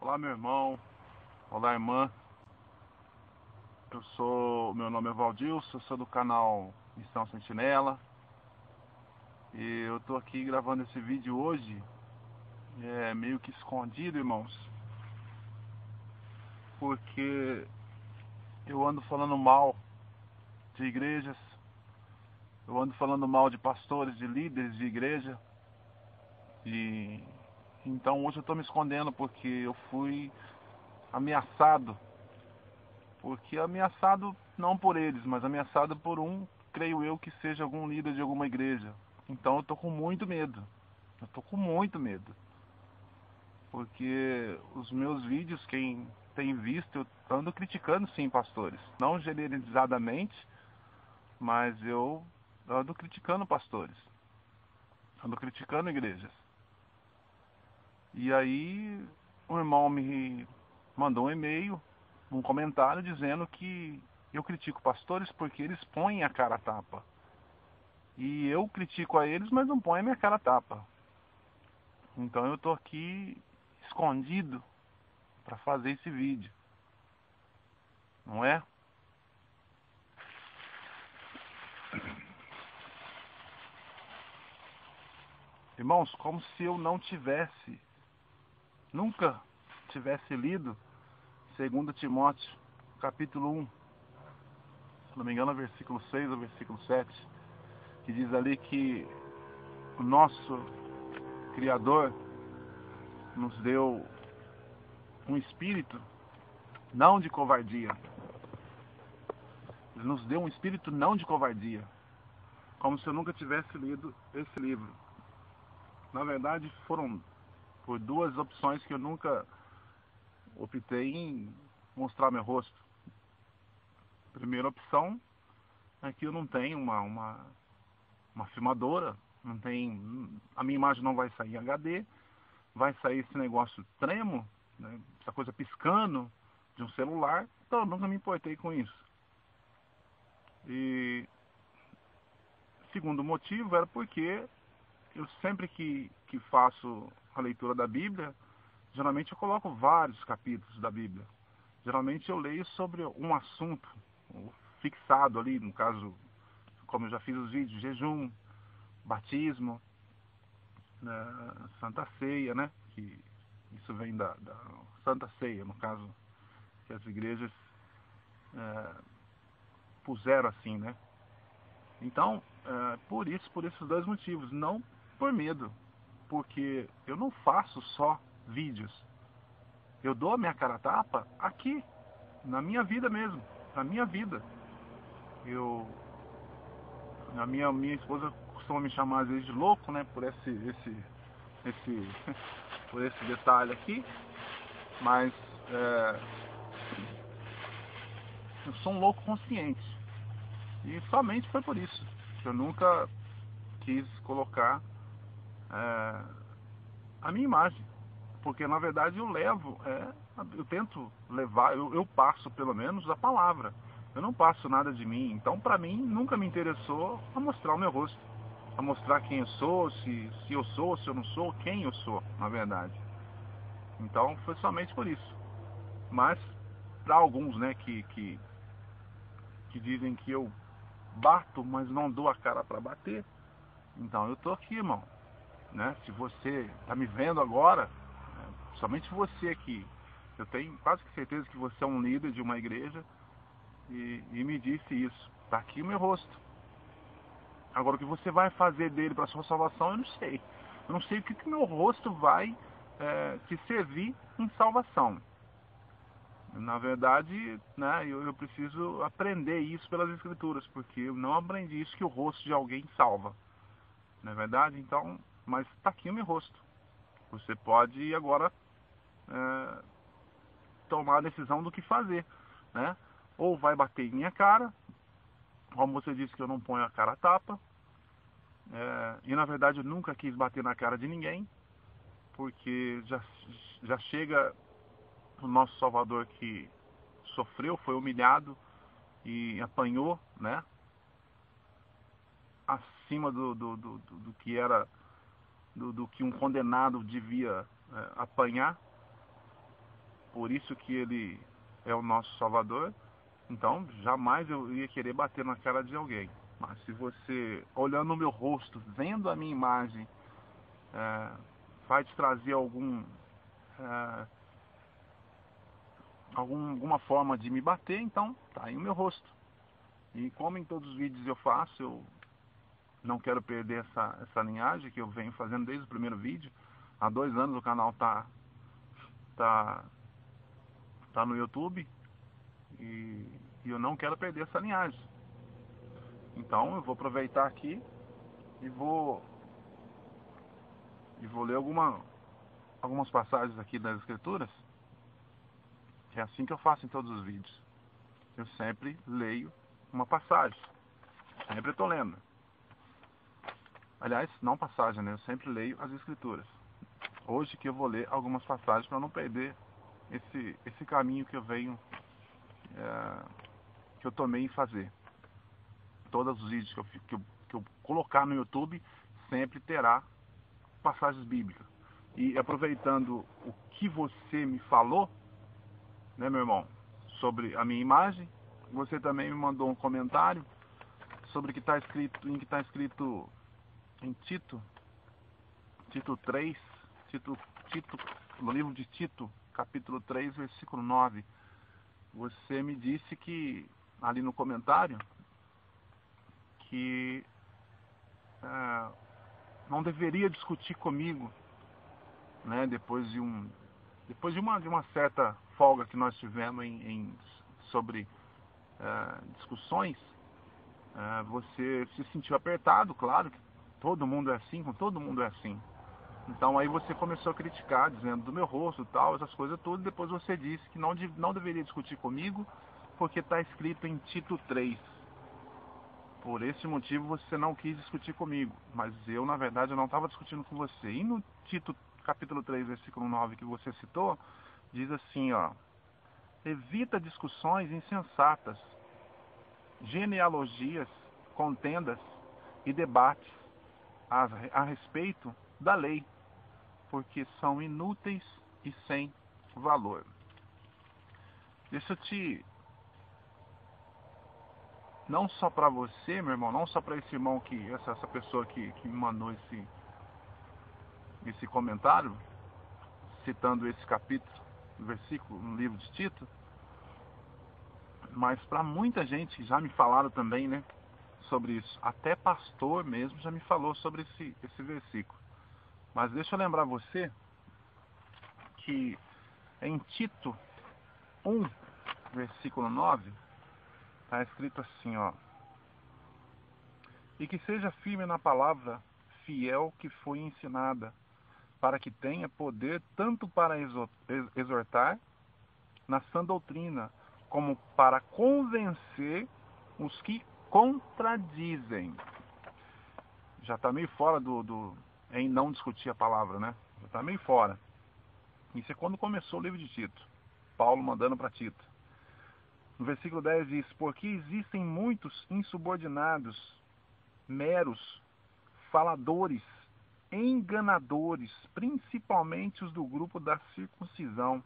Olá, meu irmão. Olá, irmã. Meu nome é Valdilson, sou do canal Missão Sentinela. E eu tô aqui gravando esse vídeo hoje, meio que escondido, irmãos. Porque eu ando falando mal de igrejas, eu ando falando mal de pastores, de líderes de igreja. E então hoje eu tô me escondendo porque eu fui ameaçado. Porque ameaçado não por eles, mas ameaçado por creio eu, que seja algum líder de alguma igreja. Então eu tô com muito medo. Eu tô com muito medo. Porque os meus vídeos, quem tem visto, eu ando criticando sim pastores. Não generalizadamente, mas eu ando criticando pastores. Ando criticando igrejas. E aí um irmão me mandou um e-mail, um comentário dizendo que eu critico pastores porque eles põem a cara a tapa. E eu critico a eles, mas não põem a minha cara a tapa. Então eu tô aqui escondido para fazer esse vídeo. Não é? Irmãos, como se eu não tivesse, nunca tivesse lido 2 Timóteo, capítulo 1, se não me engano, versículo 6 ou versículo 7, que diz ali que o nosso Criador nos deu um espírito não de covardia. Ele nos deu um espírito não de covardia. Como se eu nunca tivesse lido esse livro. Na verdade, foram por duas opções que eu nunca optei em mostrar meu rosto. A primeira opção é que eu não tenho uma filmadora, não tem, a minha imagem não vai sair em HD, vai sair esse negócio tremo, né, essa coisa piscando de um celular, então eu nunca me importei com isso. E segundo motivo era porque eu sempre que faço a leitura da Bíblia, geralmente eu coloco vários capítulos da Bíblia. Geralmente eu leio sobre um assunto fixado ali, no caso, como eu já fiz os vídeos, jejum, batismo, Santa Ceia, né? Que isso vem da Santa Ceia, no caso, que as igrejas puseram assim, né? Então, por esses dois motivos, não por medo, porque eu não faço só vídeos. Eu dou a minha cara a tapa aqui, na minha vida mesmo, na minha vida. A minha esposa costuma me chamar às vezes de louco, né, por por esse detalhe aqui, mas eu sou um louco consciente. E somente foi por isso que eu nunca quis colocar a minha imagem. Porque na verdade eu tento levar, eu passo pelo menos a palavra. Eu não passo nada de mim. Então para mim nunca me interessou a mostrar o meu rosto. A mostrar quem eu sou, se eu sou, se eu não sou, quem eu sou, na verdade. Então foi somente por isso. Mas para alguns, né, que dizem que eu bato, mas não dou a cara para bater, então eu tô aqui, irmão. Né? Se você tá me vendo agora, somente você aqui, eu tenho quase que certeza que você é um líder de uma igreja e me disse isso. Tá aqui o meu rosto. Agora o que você vai fazer dele para sua salvação, eu não sei. Eu não sei o que meu rosto vai te servir em salvação. Na verdade, né, eu preciso aprender isso pelas escrituras, porque eu não aprendi isso, que o rosto de alguém salva. Não é verdade? Então, mas está aqui o meu rosto. Você pode agora tomar a decisão do que fazer, né? Ou vai bater em minha cara, como você disse que eu não ponho a cara a tapa, e na verdade eu nunca quis bater na cara de ninguém, porque já chega o nosso Salvador que sofreu, foi humilhado e apanhou, né? Acima do que era, do que um condenado devia apanhar. por isso que ele é o nosso Salvador, então jamais eu ia querer bater na cara de alguém. Mas se você, olhando o meu rosto, vendo a minha imagem, vai te trazer alguma forma de me bater, então tá aí o meu rosto. E como em todos os vídeos eu faço, eu não quero perder essa linhagem que eu venho fazendo desde o primeiro vídeo. Há 2 anos o canal tá no YouTube e eu não quero perder essa linhagem. Então eu vou aproveitar aqui e vou ler algumas passagens aqui das Escrituras. É assim que eu faço em todos os vídeos. Eu sempre leio uma passagem. Sempre estou lendo. Aliás, não passagem, né? Eu sempre leio as Escrituras. Hoje que eu vou ler algumas passagens para não perder esse caminho que eu venho, que eu tomei em fazer. Todos os vídeos que eu colocar no YouTube sempre terá passagens bíblicas. E aproveitando o que você me falou, né, meu irmão, sobre a minha imagem, você também me mandou um comentário sobre o que está escrito em Tito 3, no livro de Tito, capítulo 3, versículo 9. Você me disse que, ali no comentário, que não deveria discutir comigo, né, depois de uma certa folga que nós tivemos sobre discussões. Você se sentiu apertado, claro que todo mundo é assim, com todo mundo é assim. Então aí você começou a criticar, dizendo do meu rosto e tal, essas coisas tudo. Depois você disse que não deveria discutir comigo, porque está escrito em Tito 3. Por esse motivo você não quis discutir comigo. Mas eu, na verdade, eu não estava discutindo com você. E no Tito capítulo 3, versículo 9, que você citou, diz assim, ó: evita discussões insensatas, genealogias, contendas e debates a respeito da lei, porque são inúteis e sem valor. Deixa eu te... Não só para você, meu irmão, não só para esse irmão, essa pessoa que me mandou esse comentário, citando esse capítulo, versículo no livro de Tito, mas para muita gente que já me falaram também, né, sobre isso. Até pastor mesmo já me falou sobre esse versículo. Mas deixa eu lembrar você que em Tito 1, versículo 9, está escrito assim, ó: e que seja firme na palavra fiel que foi ensinada, para que tenha poder tanto para exortar na sã doutrina, como para convencer os que contradizem. Já está meio fora em não discutir a palavra, né? Já está meio fora. Isso é quando começou o livro de Tito. Paulo mandando para Tito. No versículo 10 diz: porque existem muitos insubordinados, meros, faladores, enganadores, principalmente os do grupo da circuncisão.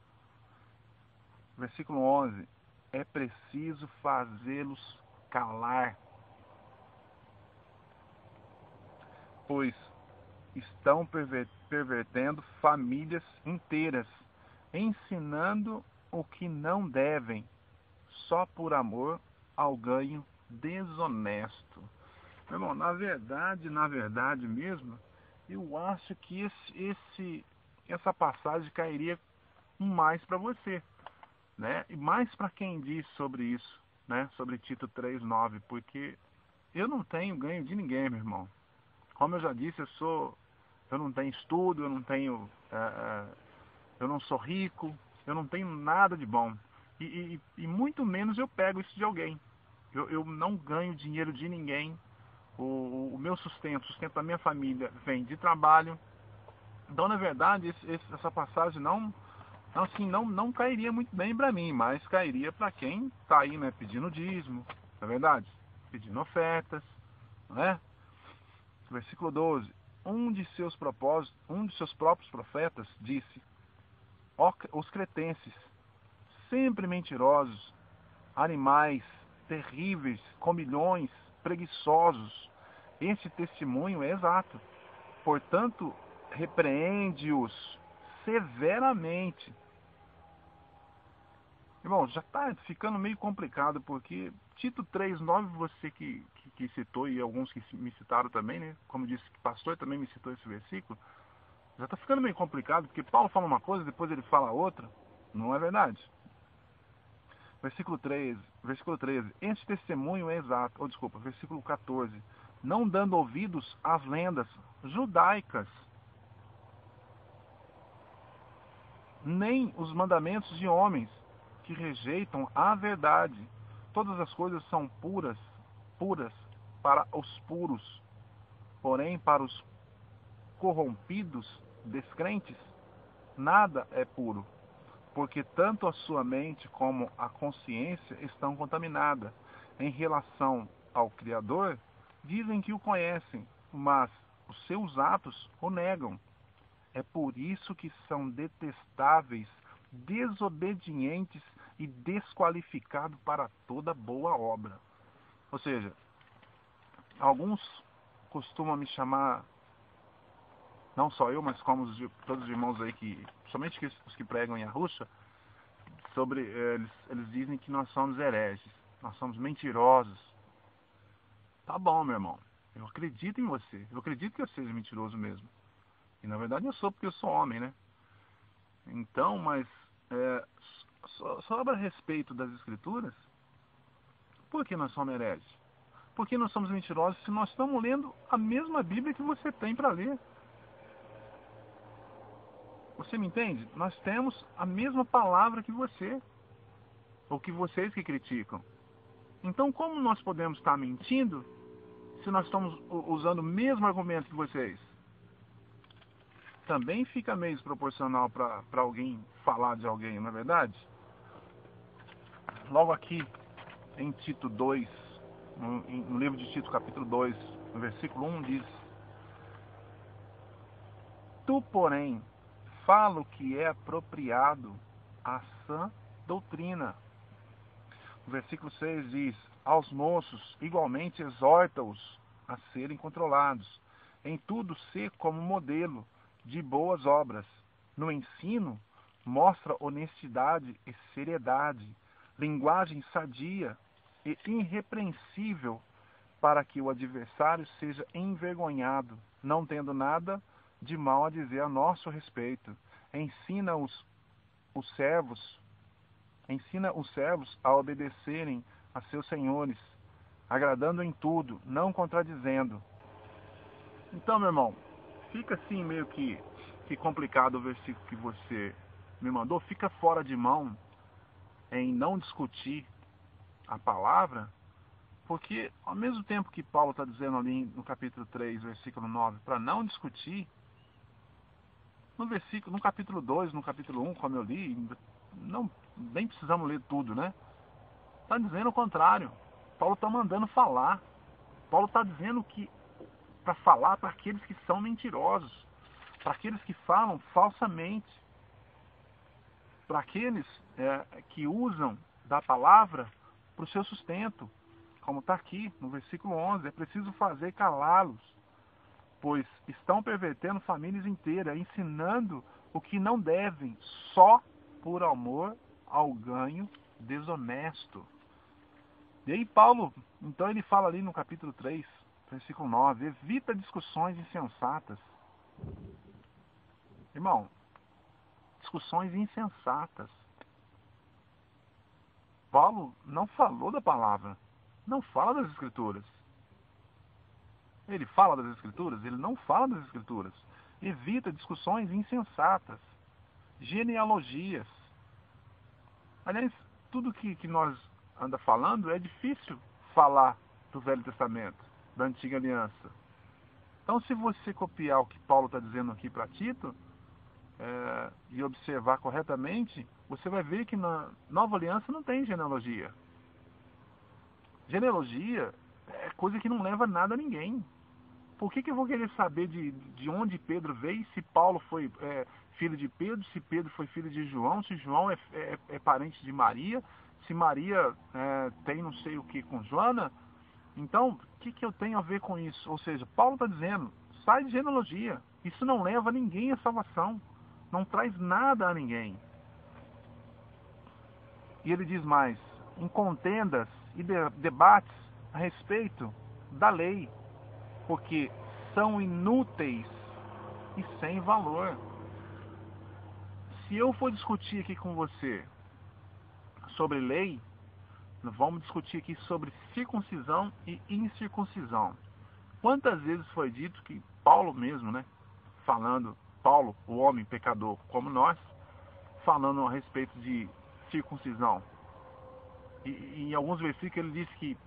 Versículo 11: é preciso fazê-los calar, pois estão pervertendo famílias inteiras, ensinando o que não devem, só por amor ao ganho desonesto. Meu irmão, na verdade mesmo, eu acho que essa passagem cairia mais para você, né? E mais para quem diz sobre isso, né? Sobre Tito 3:9, porque eu não tenho ganho de ninguém, meu irmão. Como eu já disse, eu não tenho estudo, eu não sou rico, eu não tenho nada de bom. E muito menos eu pego isso de alguém. Eu não ganho dinheiro de ninguém. O meu sustento da minha família vem de trabalho. Então, na verdade, essa passagem não cairia muito bem para mim, mas cairia para quem está aí, né, pedindo dízimo, não é verdade? Pedindo ofertas, não é? Versículo 12: um de seus próprios profetas disse: os cretenses, sempre mentirosos, animais terríveis, comilhões, preguiçosos. Este testemunho é exato. Portanto, repreende-os severamente. Irmão, já está ficando meio complicado, porque Tito 3:9, você que citou, e alguns que me citaram também, né? Como disse que o pastor também me citou esse versículo, já está ficando meio complicado, porque Paulo fala uma coisa, depois ele fala outra. Não é verdade? Versículo 13. Este testemunho é exato. Desculpa, versículo 14. Não dando ouvidos às lendas judaicas, nem os mandamentos de homens que rejeitam a verdade. Todas as coisas são puras para os puros. Porém, para os corrompidos, descrentes, nada é puro, porque tanto a sua mente como a consciência estão contaminadas. Em relação ao Criador, dizem que o conhecem, mas os seus atos o negam. É por isso que são detestáveis, desobedientes e desqualificados para toda boa obra. Ou seja, alguns costumam me chamar, não só eu, mas como todos os irmãos aí, somente os que pregam em Arusha, eles dizem que nós somos hereges, nós somos mentirosos. Tá bom, meu irmão, eu acredito em você, eu acredito que eu seja mentiroso mesmo. E na verdade eu sou, porque eu sou homem, né? Então, mas sobre a respeito das Escrituras, por que nós somos hereges? Por que nós somos mentirosos se nós estamos lendo a mesma Bíblia que você tem para ler? Você me entende? Nós temos a mesma palavra que você, ou que vocês que criticam. Então, como nós podemos estar mentindo se nós estamos usando o mesmo argumento que vocês? Também fica meio desproporcional para alguém falar de alguém, não é verdade? Logo aqui, em Tito 2, no livro de Tito, capítulo 2, no versículo 1, diz: Tu, porém, fala o que é apropriado à sã doutrina. O versículo 6 diz: Aos moços, igualmente, exorta-os a serem controlados. Em tudo, ser como modelo de boas obras. No ensino, mostra honestidade e seriedade, linguagem sadia e irrepreensível, para que o adversário seja envergonhado, não tendo nada de mal a dizer a nosso respeito. Ensina os servos a obedecerem a seus senhores, agradando em tudo, não contradizendo. Então, meu irmão, fica assim meio que complicado o versículo que você me mandou. Fica fora de mão em não discutir a palavra, porque ao mesmo tempo que Paulo está dizendo ali no capítulo 3, versículo 9, para não discutir, no capítulo 2, no capítulo 1, como eu li, nem precisamos ler tudo, né? Está dizendo o contrário. Paulo está mandando falar. Paulo está dizendo que para falar para aqueles que são mentirosos, para aqueles que falam falsamente, para aqueles que usam da palavra para o seu sustento, como está aqui no versículo 11, é preciso fazer calá-los, pois estão pervertendo famílias inteiras, ensinando o que não devem, só por amor ao ganho desonesto. E aí Paulo, então ele fala ali no capítulo 3, versículo 9, evita discussões insensatas. Irmão, discussões insensatas. Paulo não falou da palavra, não fala das Escrituras. Ele fala das Escrituras? Ele não fala das Escrituras. Evita discussões insensatas, genealogias. Aliás, tudo que nós anda falando é difícil falar do Velho Testamento, da Antiga Aliança. Então, se você copiar o que Paulo está dizendo aqui para Tito, e observar corretamente, você vai ver que na Nova Aliança não tem genealogia. Genealogia é coisa que não leva nada a ninguém. Por que eu vou querer saber de onde Pedro veio, se Paulo foi filho de Pedro, se Pedro foi filho de João, se João é parente de Maria, se Maria tem não sei o que com Joana? Então, o que eu tenho a ver com isso? Ou seja, Paulo está dizendo, sai de genealogia. Isso não leva ninguém à salvação. Não traz nada a ninguém. E ele diz mais, em contendas e debates a respeito da lei, porque são inúteis e sem valor. Se eu for discutir aqui com você sobre lei, vamos discutir aqui sobre circuncisão e incircuncisão. Quantas vezes foi dito que Paulo mesmo, né, falando, Paulo, o homem pecador como nós, falando a respeito de circuncisão. E em alguns versículos ele diz que,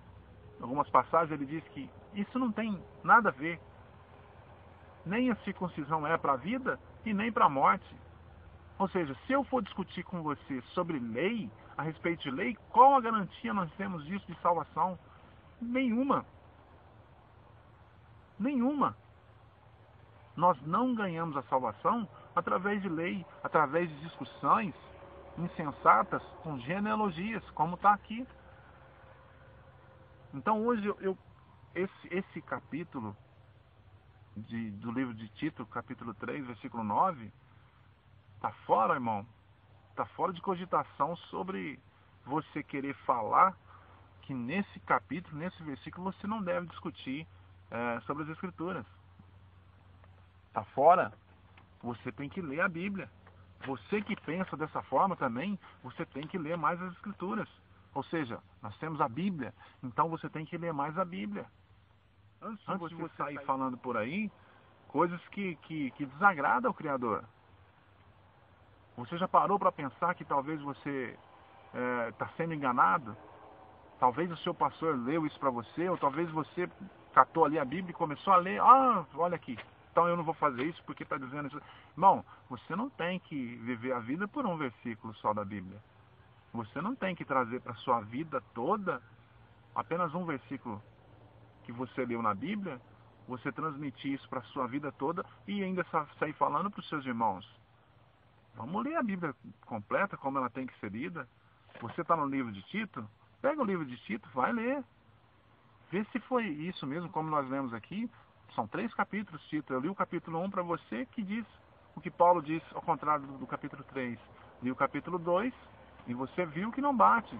em algumas passagens ele diz que isso não tem nada a ver. Nem a circuncisão é para a vida e nem para a morte. Ou seja, se eu for discutir com você sobre lei, a respeito de lei, qual a garantia nós temos disso de salvação? Nenhuma. Nenhuma. Nós não ganhamos a salvação através de lei, através de discussões insensatas com genealogias, como está aqui. Então hoje esse capítulo do livro de Tito, capítulo 3, versículo 9, está fora, irmão. Está fora de cogitação sobre você querer falar que nesse capítulo, nesse versículo, você não deve discutir sobre as Escrituras. Está fora. Você tem que ler a Bíblia. Você que pensa dessa forma também, você tem que ler mais as Escrituras. Ou seja, nós temos a Bíblia, então você tem que ler mais a Bíblia. Antes de você sair falando por aí, coisas que desagradam ao Criador. Você já parou para pensar que talvez você está sendo enganado? Talvez o seu pastor leu isso para você, ou talvez você catou ali a Bíblia e começou a ler. Ah, olha aqui, então eu não vou fazer isso porque está dizendo isso. Irmão, você não tem que viver a vida por um versículo só da Bíblia. Você não tem que trazer para a sua vida toda apenas um versículo que você leu na Bíblia, você transmitir isso para a sua vida toda e ainda sair falando para os seus irmãos. Vamos ler a Bíblia completa, como ela tem que ser lida. Você está no livro de Tito? Pega o livro de Tito, vai ler. Vê se foi isso mesmo, como nós lemos aqui. São 3 capítulos, Tito. Eu li o capítulo 1 para você, que diz o que Paulo diz ao contrário do capítulo 3. Li o capítulo 2 e você viu que não bate.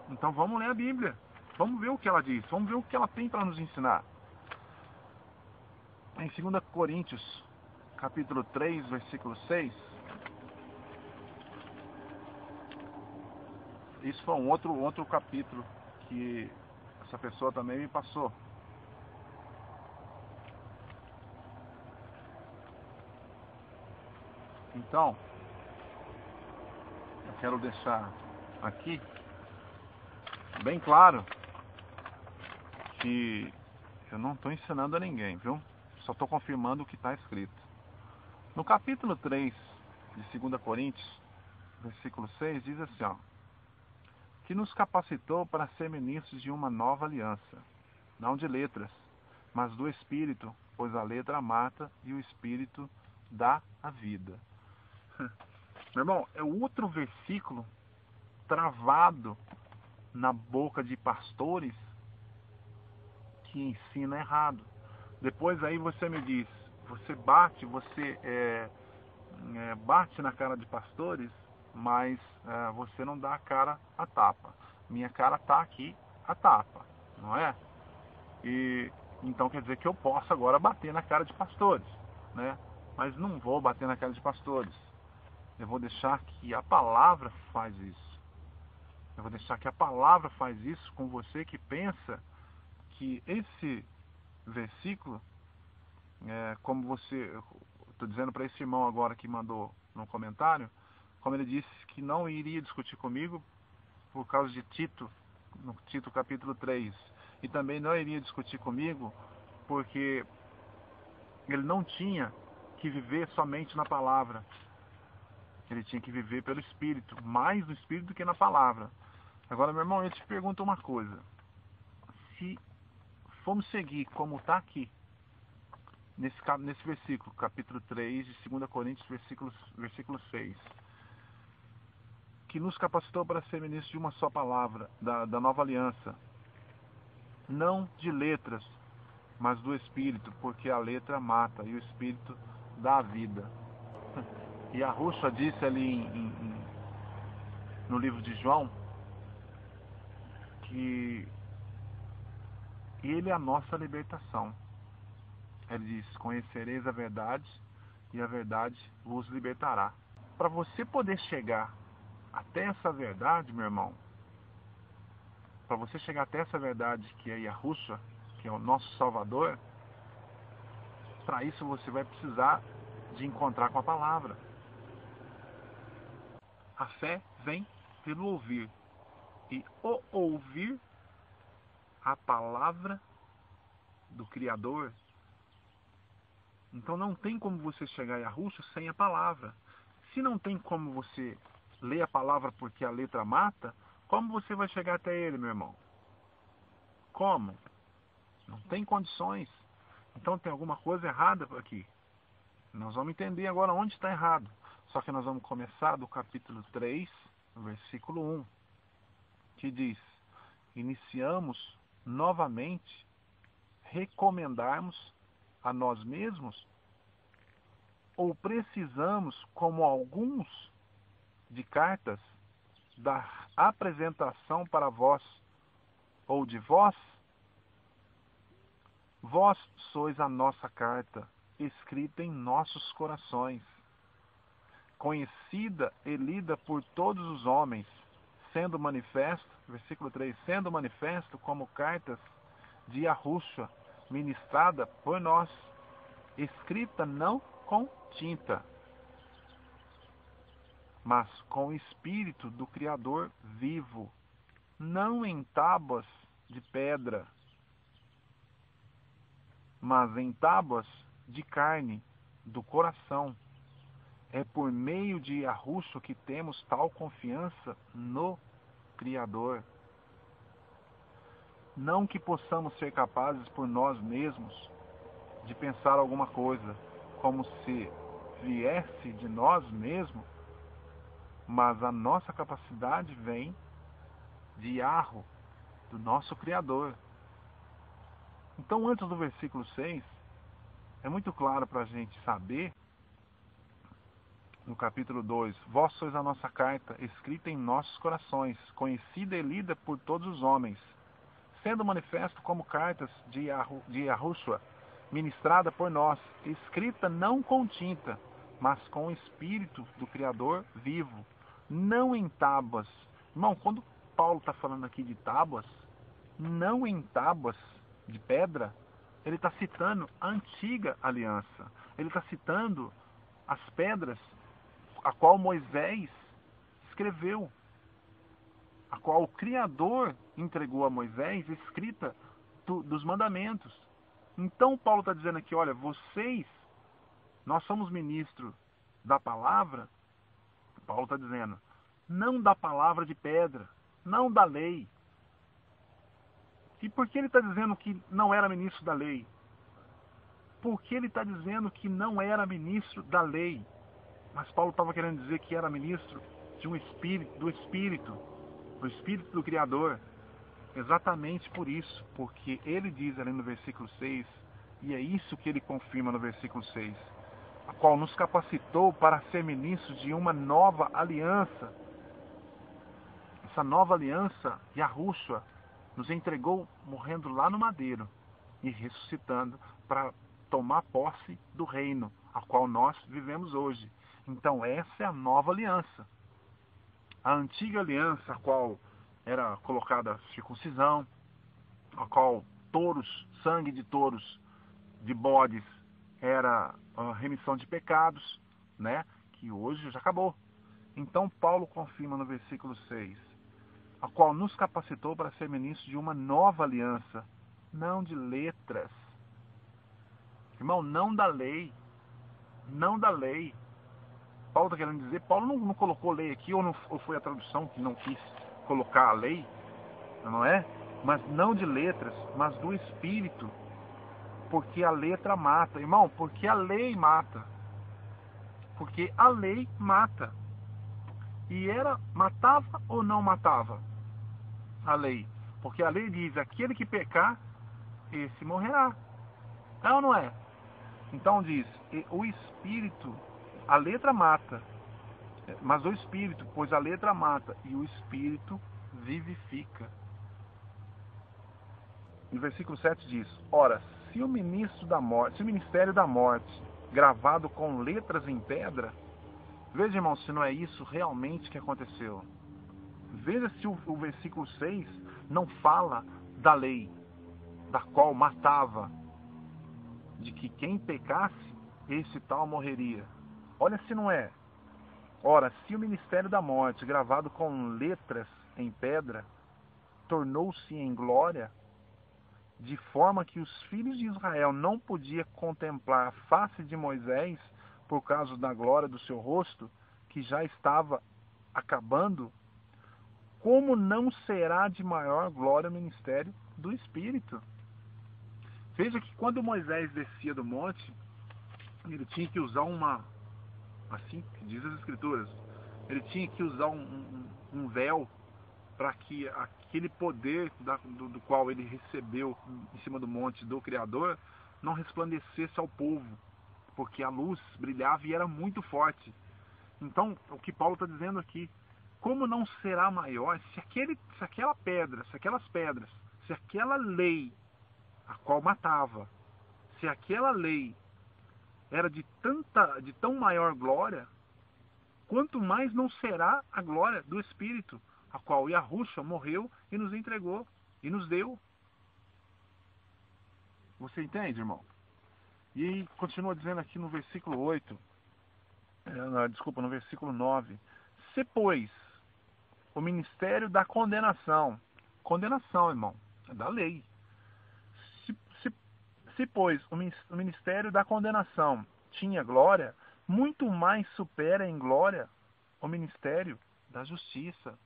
Então vamos ler a Bíblia. Vamos ver o que ela diz. Vamos ver o que ela tem para nos ensinar. Em 2 Coríntios, capítulo 3, versículo 6. Isso foi um outro capítulo que essa pessoa também me passou. Então, eu quero deixar aqui bem claro que eu não estou ensinando a ninguém, viu? Só estou confirmando o que está escrito. No capítulo 3 de 2 Coríntios, versículo 6, diz assim, ó, que nos capacitou para ser ministros de uma nova aliança, não de letras, mas do Espírito, pois a letra mata e o Espírito dá a vida. Meu irmão, é outro versículo travado na boca de pastores que ensina errado. Depois aí você me diz, você bate na cara de pastores, mas você não dá a cara a tapa. Minha cara está aqui a tapa, não é? E então quer dizer que eu posso agora bater na cara de pastores, né? Mas não vou bater na cara de pastores. Eu vou deixar que a palavra faz isso. Eu vou deixar que a palavra faz isso com você que pensa que esse versículo, como você, estou dizendo para esse irmão agora que mandou no comentário, como ele disse que não iria discutir comigo por causa de Tito, no Tito capítulo 3, e também não iria discutir comigo porque ele não tinha que viver somente na palavra. Ele tinha que viver pelo Espírito, mais no Espírito do que na palavra. Agora, meu irmão, eu te pergunto uma coisa. Se formos seguir como está aqui, nesse versículo, capítulo 3 de 2 Coríntios, versículo 6. Que nos capacitou para ser ministros de uma só palavra, da nova aliança. Não de letras, mas do Espírito, porque a letra mata e o Espírito dá a vida. E a Ruxa disse ali no livro de João que ele é a nossa libertação. Ele diz: conhecereis a verdade e a verdade vos libertará. Para você poder chegar até essa verdade, meu irmão, para você chegar até essa verdade que é Yahushua, que é o nosso Salvador, para isso você vai precisar de encontrar com a palavra. A fé vem pelo ouvir, e o ouvir a palavra do Criador. Então não tem como você chegar a Yahushua sem a palavra. Se não tem como você ler a palavra porque a letra mata, como você vai chegar até ele, meu irmão? Como? Não tem condições. Então tem alguma coisa errada aqui. Nós vamos entender agora onde está errado. Só que nós vamos começar do capítulo 3, versículo 1, que diz: iniciamos novamente recomendarmos a nós mesmos, ou precisamos, como alguns, de cartas da apresentação para vós, ou de vós? Vós sois a nossa carta, escrita em nossos corações, conhecida e lida por todos os homens, sendo manifesto, versículo 3, sendo manifesto como cartas de Yahushua, ministrada por nós, escrita não com tinta, mas com o Espírito do Criador vivo, não em tábuas de pedra, mas em tábuas de carne do coração. É por meio de Yahushua que temos tal confiança no Criador. Não que possamos ser capazes por nós mesmos de pensar alguma coisa como se viesse de nós mesmos, mas a nossa capacidade vem de Yahu, do nosso Criador. Então, antes do versículo 6, é muito claro para a gente saber, no capítulo 2, vós sois a nossa carta, escrita em nossos corações, conhecida e lida por todos os homens, sendo manifesto como cartas de Yahushua, ministrada por nós, escrita não com tinta, mas com o Espírito do Criador vivo, não em tábuas. Irmão, quando Paulo está falando aqui de tábuas, não em tábuas de pedra, ele está citando a antiga aliança. Ele está citando as pedras a qual Moisés escreveu, a qual o Criador entregou a Moisés, escrita dos mandamentos. Então Paulo está dizendo aqui, olha, nós somos ministros da palavra. Paulo está dizendo, não da palavra de pedra, não da lei. E por que ele está dizendo que não era ministro da lei? Porque ele está dizendo que não era ministro da lei. Mas Paulo estava querendo dizer que era ministro de um espírito, do Espírito do Criador. Exatamente por isso, porque ele diz ali no versículo 6, e é isso que ele confirma no versículo 6, a qual nos capacitou para ser ministros de uma nova aliança. Essa nova aliança, Yahushua, nos entregou morrendo lá no madeiro e ressuscitando para tomar posse do reino, a qual nós vivemos hoje. Então essa é a nova aliança. A antiga aliança, a qual era colocada circuncisão, a qual sangue de touros, de bodes, era a remissão de pecados, né? Que hoje já acabou. Então Paulo confirma no versículo 6, a qual nos capacitou para ser ministros de uma nova aliança, não de letras. Irmão, não da lei. Não da lei. Paulo está querendo dizer, Paulo não colocou lei aqui, ou foi a tradução que não quis colocar a lei, não é? Mas não de letras, mas do Espírito. porque a letra mata. Irmão, porque a lei mata. Porque a lei mata. E matava ou não matava a lei? Porque a lei diz, aquele que pecar, esse morrerá. É ou não é? Então diz, o Espírito, a letra mata, mas o Espírito, pois a letra mata e o Espírito vivifica. No versículo 7 diz, ora, se o ministério da morte, gravado com letras em pedra, veja, irmão, se não é isso realmente que aconteceu. Veja se o versículo 6 não fala da lei, da qual matava, de que quem pecasse, esse tal morreria. Olha se não é. Ora, se o ministério da morte, gravado com letras em pedra, tornou-se em glória, de forma que os filhos de Israel não podiam contemplar a face de Moisés por causa da glória do seu rosto, que já estava acabando, como não será de maior glória o ministério do Espírito? Veja que quando Moisés descia do monte, ele tinha que usar assim que diz as Escrituras, ele tinha que usar um véu para que aquele poder do qual ele recebeu em cima do monte do Criador não resplandecesse ao povo, porque a luz brilhava e era muito forte. Então, o que Paulo está dizendo aqui, como não será maior se aquela pedra, se aquelas pedras, se aquela lei, a qual matava, se aquela lei era de tão maior glória, quanto mais não será a glória do Espírito, a qual Yahushua morreu e nos entregou e nos deu. Você entende, irmão? E aí, continua dizendo aqui no versículo 8, no versículo 9, se pois o ministério da condenação, irmão, é da lei, se pois o ministério da condenação tinha glória, muito mais supera em glória o ministério da justiça.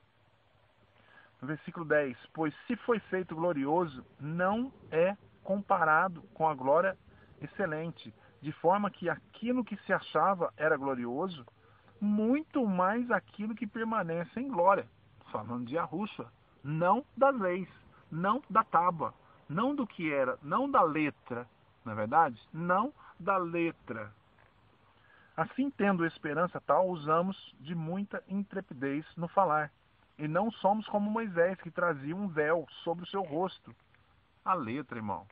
No versículo 10, pois se foi feito glorioso, não é comparado com a glória excelente, de forma que aquilo que se achava era glorioso, muito mais aquilo que permanece em glória. Falando de Yahushua, não das leis, não da tábua, não do que era, não da letra, não é verdade? Não da letra. Assim, tendo esperança tal, usamos de muita intrepidez no falar. E não somos como Moisés, que trazia um véu sobre o seu rosto. A letra, irmão.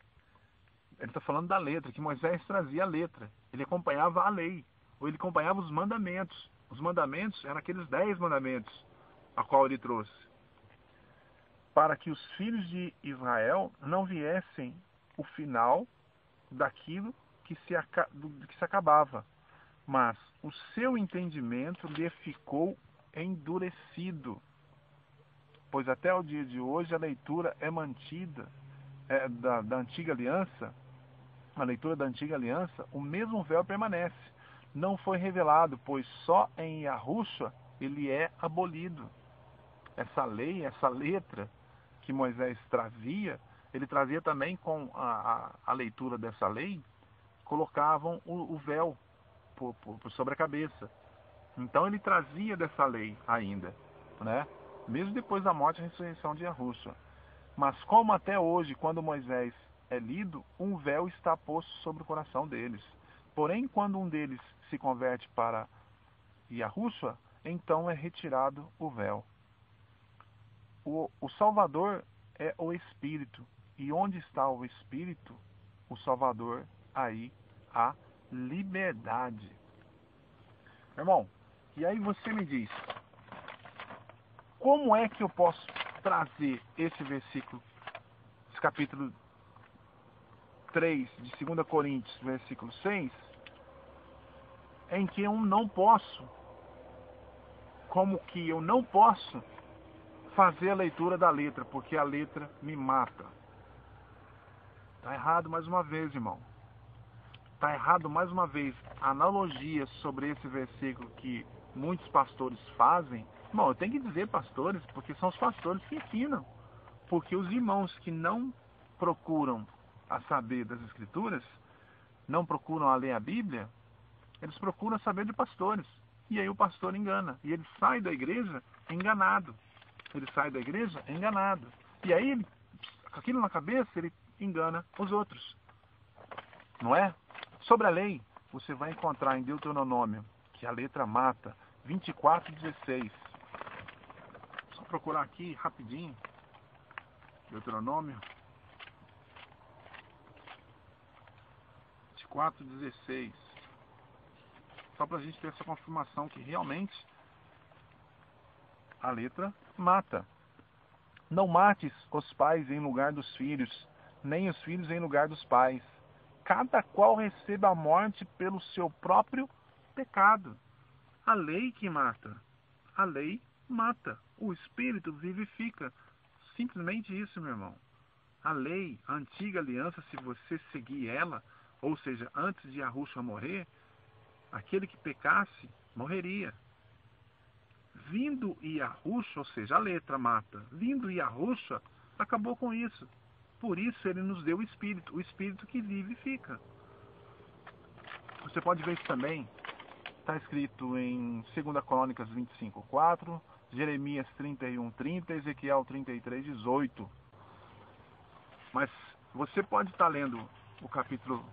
Ele está falando da letra, que Moisés trazia a letra. Ele acompanhava a lei, ou ele acompanhava os mandamentos. Os mandamentos eram aqueles 10 mandamentos, a qual ele trouxe. Para que os filhos de Israel não viessem o final daquilo que se acabava, mas o seu entendimento lhe ficou endurecido. Pois até o dia de hoje a leitura é mantida da antiga aliança, a leitura da antiga aliança, o mesmo véu permanece. Não foi revelado, pois só em Yahushua ele é abolido. Essa lei, essa letra que Moisés trazia, ele trazia também com a leitura dessa lei, colocavam o véu por sobre a cabeça. Então ele trazia dessa lei ainda, né? Mesmo depois da morte e ressurreição de Yahushua. Mas como até hoje, quando Moisés é lido, um véu está posto sobre o coração deles. Porém, quando um deles se converte para Yahushua, então é retirado o véu. O Salvador é o Espírito. E onde está o Espírito, o Salvador, aí há liberdade. Irmão, e aí você me diz, como é que eu posso trazer esse versículo, esse capítulo 3 de 2 Coríntios, versículo 6, em que eu não posso, como que eu não posso fazer a leitura da letra, porque a letra me mata. Está errado mais uma vez, irmão. Está errado mais uma vez. A analogia sobre esse versículo que muitos pastores fazem, irmão, eu tenho que dizer pastores, porque são os pastores que ensinam. Porque os irmãos que não procuram a saber das Escrituras, não procuram a ler a Bíblia, eles procuram saber de pastores. E aí o pastor engana. E ele sai da igreja enganado. Ele sai da igreja enganado. E aí, ele, com aquilo na cabeça, ele engana os outros. Não é? Sobre a lei, você vai encontrar em Deuteronômio, que a letra mata, 24:16. Só procurar aqui rapidinho. Deuteronômio 24:16. Só para a gente ter essa confirmação que realmente a letra mata. Não mates os pais em lugar dos filhos, nem os filhos em lugar dos pais. Cada qual receba a morte pelo seu próprio pecado. A lei que mata. A lei mata. O Espírito vivifica. Simplesmente isso, meu irmão. A lei, a antiga aliança, se você seguir ela, ou seja, antes de Yahushua morrer, aquele que pecasse, morreria. Vindo Yahushua, ou seja, a letra mata. Vindo Yahushua, acabou com isso. Por isso ele nos deu o Espírito que vivifica. Você pode ver isso também. Está escrito em 2 Crônicas 25:4, Jeremias 31:30, Ezequiel 33:18. Mas você pode estar lendo o capítulo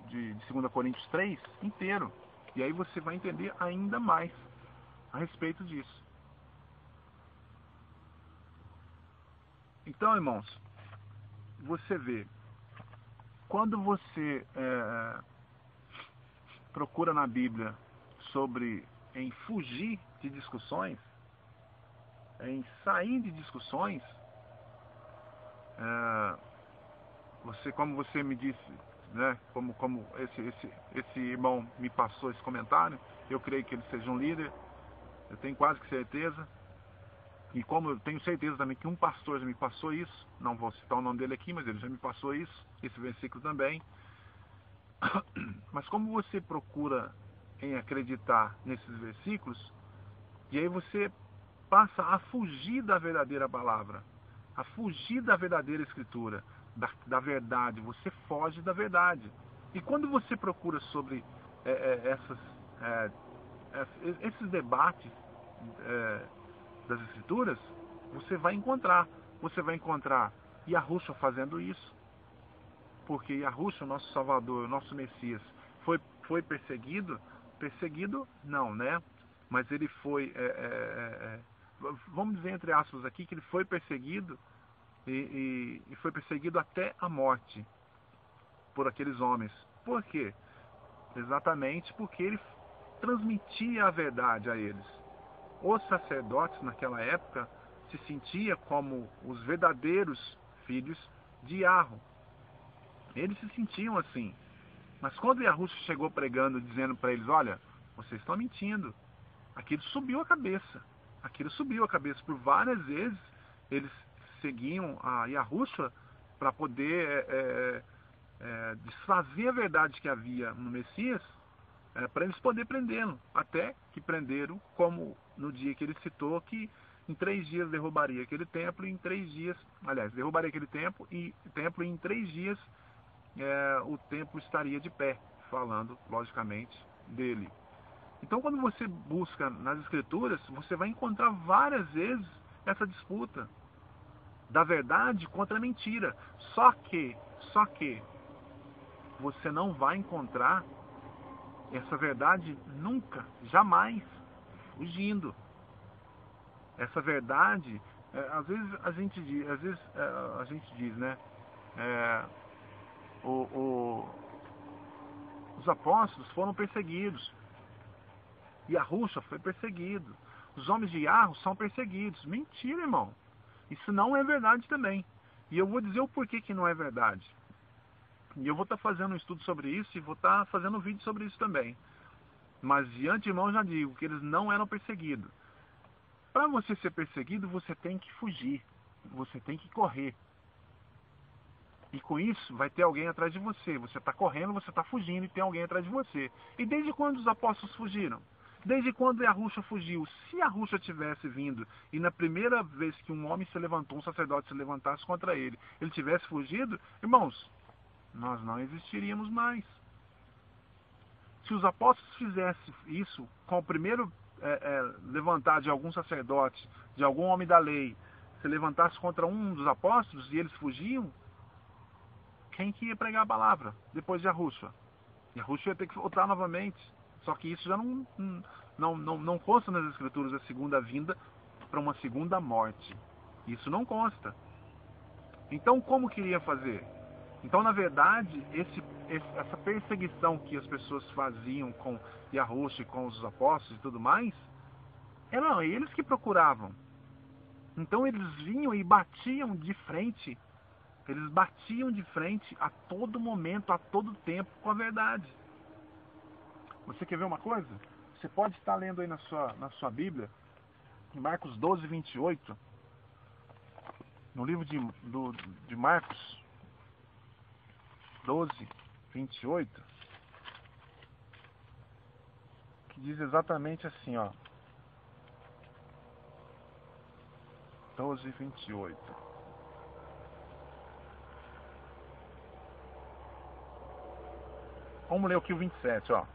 de 2 Coríntios 3 inteiro. E aí você vai entender ainda mais a respeito disso. Então, irmãos, você vê, quando você procura na Bíblia em fugir de discussões, em sair de discussões, como você me disse, né, como esse irmão me passou esse comentário, eu creio que ele seja um líder, eu tenho quase que certeza, e como eu tenho certeza também que um pastor já me passou isso, não vou citar o nome dele aqui, mas ele já me passou isso, esse versículo também. Mas como você procura em acreditar nesses versículos, e aí você passa a fugir da verdadeira palavra, a fugir da verdadeira escritura, da verdade, você foge da verdade. E quando você procura sobre esses debates das escrituras, você vai encontrar Yahushua fazendo isso, porque Yahushua, nosso Salvador, nosso Messias, foi perseguido não, né? Mas ele foi, vamos dizer entre aspas aqui, que ele foi perseguido e foi perseguido até a morte por aqueles homens. Por quê? Exatamente porque ele transmitia a verdade a eles. Os sacerdotes naquela época se sentiam como os verdadeiros filhos de Yahweh. Eles se sentiam assim. Mas quando Yahushua chegou pregando, dizendo para eles, olha, vocês estão mentindo, aquilo subiu a cabeça. Por várias vezes eles seguiam a Yahushua para poder desfazer a verdade que havia no Messias, para eles poderem prendê-lo. Até que prenderam, como no dia que ele citou, que em 3 dias derrubaria aquele templo, e em 3 dias, derrubaria aquele templo e em 3 dias o templo estaria de pé, falando logicamente dele. Então, quando você busca nas escrituras, você vai encontrar várias vezes essa disputa da verdade contra a mentira. Só que você não vai encontrar essa verdade nunca, jamais, fugindo. Essa verdade, às vezes a gente diz, né? Os apóstolos foram perseguidos. Yahushua foi perseguido. Os homens de Yahweh são perseguidos. Mentira, irmão. Isso não é verdade também. E eu vou dizer o porquê que não é verdade. E eu vou estar fazendo um estudo sobre isso e vou estar fazendo um vídeo sobre isso também. Mas de antemão já digo que eles não eram perseguidos. Para você ser perseguido, você tem que fugir. Você tem que correr. E com isso, vai ter alguém atrás de você. Você está correndo, você está fugindo e tem alguém atrás de você. E desde quando os apóstolos fugiram? Desde quando Yahushua fugiu? Se Yahushua tivesse vindo e na primeira vez que um homem se levantou, um sacerdote se levantasse contra ele, ele tivesse fugido, irmãos, nós não existiríamos mais. Se os apóstolos fizessem isso com o primeiro levantar de algum sacerdote, de algum homem da lei, se levantasse contra um dos apóstolos e eles fugiam, quem que ia pregar a palavra depois de Yahushua? Yahushua ia ter que voltar novamente. Só que isso já não consta nas escrituras a segunda vinda para uma segunda morte. Isso não consta. Então como queria fazer? Então, na verdade, essa perseguição que as pessoas faziam com Yahushua, com os apóstolos e tudo mais, eram eles que procuravam. Então eles vinham e batiam de frente. Eles batiam de frente a todo momento, a todo tempo, com a verdade. Você quer ver uma coisa? Você pode estar lendo aí na sua Bíblia, em Marcos 12, 28, no livro de Marcos 12, 28, que diz exatamente assim, ó. 12, 28. Vamos ler aqui o 27, ó.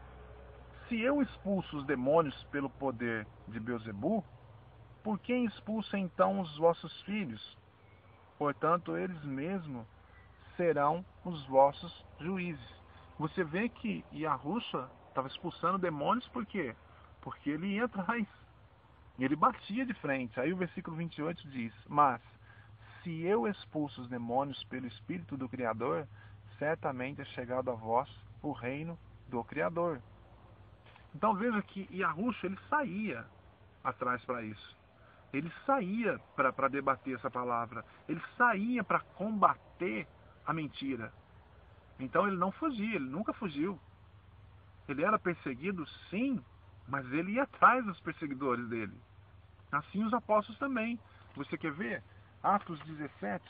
Se eu expulso os demônios pelo poder de Beelzebu, por quem expulsa então os vossos filhos? Portanto, eles mesmos serão os vossos juízes. Você vê que Yahushua estava expulsando demônios por quê? Porque ele ia atrás. Ele batia de frente. Aí o versículo 28 diz: mas se eu expulso os demônios pelo Espírito do Criador, certamente é chegado a vós o reino do Criador. Então veja que Yahushua, ele saía atrás para isso. Ele saía para debater essa palavra. Ele saía para combater a mentira. Então ele não fugia, ele nunca fugiu. Ele era perseguido, sim, mas ele ia atrás dos perseguidores dele. Assim os apóstolos também. Você quer ver? Atos 17.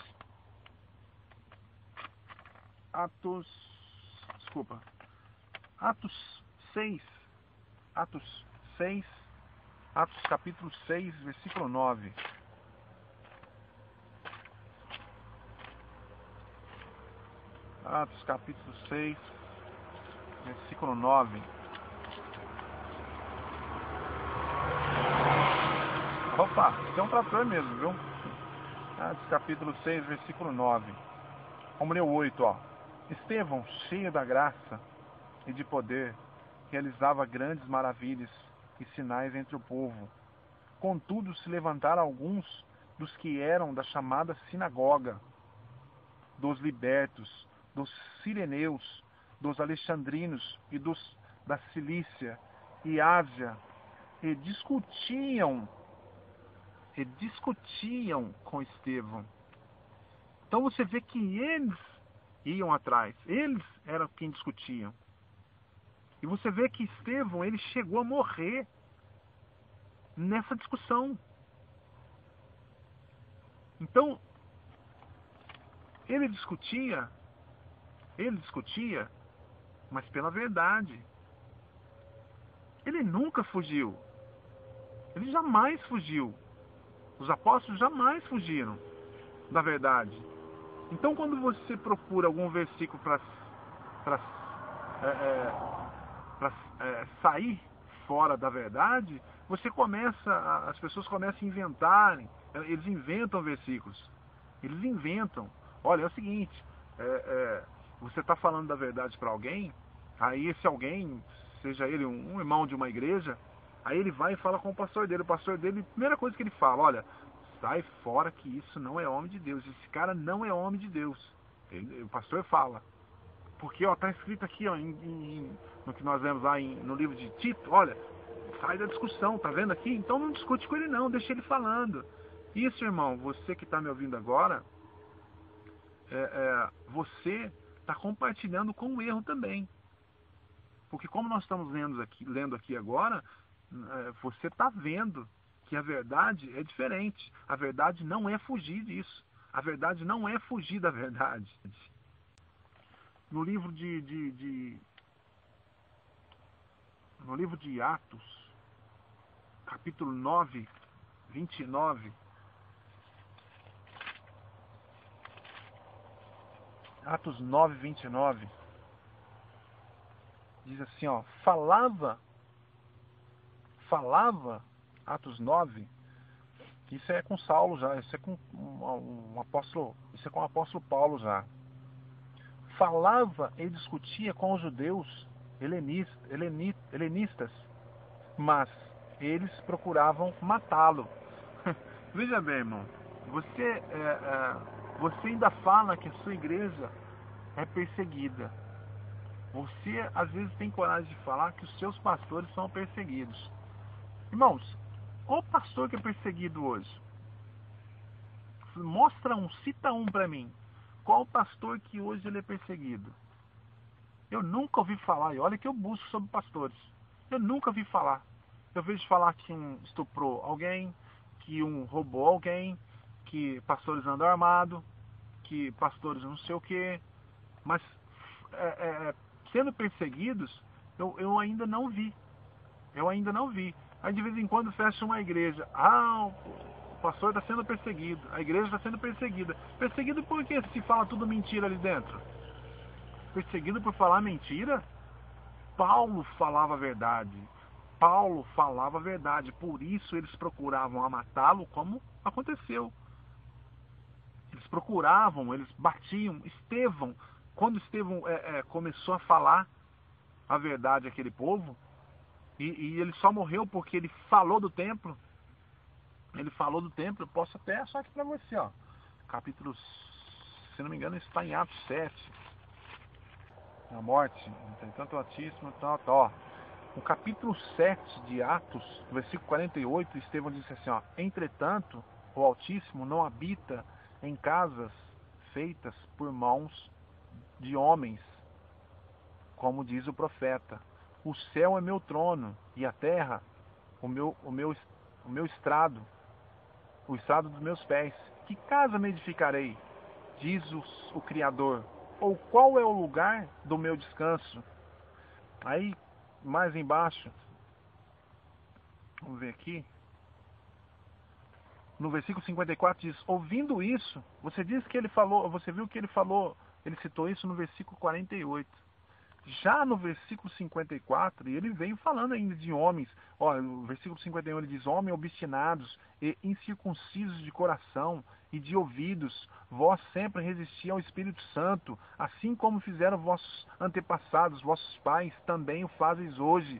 Atos 6. Atos 6. Atos capítulo 6, versículo 9. Atos capítulo 6, versículo 9. Opa, tem um trator mesmo, viu? Atos capítulo 6, versículo 9. Vamos ler o 8, ó. Estevão, cheio da graça e de poder, realizava grandes maravilhas e sinais entre o povo. Contudo, se levantaram alguns dos que eram da chamada sinagoga, dos libertos, dos sireneus, dos alexandrinos e dos da Cilícia e Ásia, e discutiam com Estevão. Então você vê que eles iam atrás, eles eram quem discutiam. E você vê que Estevão, ele chegou a morrer nessa discussão. Então, ele discutia, mas pela verdade. Ele nunca fugiu. Ele jamais fugiu. Os apóstolos jamais fugiram da verdade. Então, quando você procura algum versículo para sair fora da verdade, as pessoas começam a inventarem. Eles inventam versículos. Eles inventam. Olha, é o seguinte, você está falando da verdade para alguém, aí esse alguém, seja ele um irmão de uma igreja, aí ele vai e fala com o pastor dele. O pastor dele, a primeira coisa que ele fala, olha, sai fora que isso não é homem de Deus. Esse cara não é homem de Deus. O pastor fala. Porque está escrito aqui, ó, no que nós vemos lá no livro de Tito, olha, sai da discussão, tá vendo aqui? Então não discute com ele não, deixa ele falando. Isso, irmão, você que está me ouvindo agora, você está compartilhando com o erro também. Porque como nós estamos lendo aqui agora, você está vendo que a verdade é diferente. A verdade não é fugir disso. A verdade não é fugir da verdade. No livro no livro de Atos, capítulo 9, 29, Atos 9, 29, diz assim, ó, falava, Atos 9, isso é com Saulo já, isso é com um apóstolo, isso é com o apóstolo Paulo já. Falava e discutia com os judeus helenistas, mas eles procuravam matá-lo. Veja bem, irmão, você ainda fala que a sua igreja é perseguida. Você às vezes tem coragem de falar que os seus pastores são perseguidos. Irmãos, qual pastor que é perseguido hoje? Mostra um, cita um para mim. Qual pastor que hoje ele é perseguido? Eu nunca ouvi falar, e olha que eu busco sobre pastores. Eu nunca ouvi falar. Eu vejo falar que um estuprou alguém, que um roubou alguém, que pastores andam armados, que pastores não sei o quê. Mas sendo perseguidos, eu ainda não vi. Eu ainda não vi. Aí de vez em quando fecha uma igreja. Ah, o pastor está sendo perseguido. A igreja está sendo perseguida. Perseguido por quê? Se fala tudo mentira ali dentro. Perseguido por falar mentira? Paulo falava a verdade. Paulo falava a verdade. Por isso eles procuravam a matá-lo, como aconteceu. Eles procuravam, eles batiam. Estevão, quando Estevão começou a falar a verdade àquele povo, e ele só morreu porque ele falou do templo. Ele falou do templo. Eu posso até achar aqui para você, ó. Capítulo, se não me engano, está em Atos 7. A morte, tem tanto Altíssimo, tal. No capítulo 7 de Atos, versículo 48, Estevão disse assim, ó: entretanto, o Altíssimo não habita em casas feitas por mãos de homens, como diz o profeta. O céu é meu trono e a terra o meu estrado, o estrado dos meus pés. Que casa me edificarei? Diz o Criador. Ou qual é o lugar do meu descanso? Aí, mais embaixo, vamos ver aqui, no versículo 54 diz: ouvindo isso, você diz que ele falou, você viu que ele falou, ele citou isso no versículo 48. Já no versículo 54, ele veio falando ainda de homens. Ó, no versículo 51 ele diz: homens obstinados e incircuncisos de coração e de ouvidos, vós sempre resisti ao Espírito Santo, assim como fizeram vossos antepassados, vossos pais, também o fazeis hoje.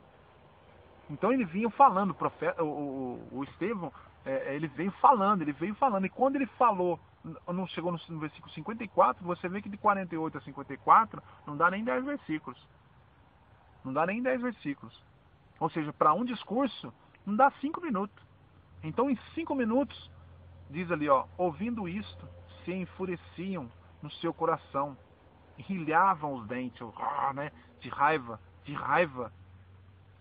Então ele vinha falando, o Estevão, ele veio falando, e quando ele falou, não chegou no versículo 54, você vê que de 48 a 54 não dá nem 10 versículos. Não dá nem 10 versículos. Ou seja, para um discurso, não dá 5 minutos. Então em 5 minutos, diz ali, ó, ouvindo isto, se enfureciam no seu coração, rilhavam os dentes, né, de raiva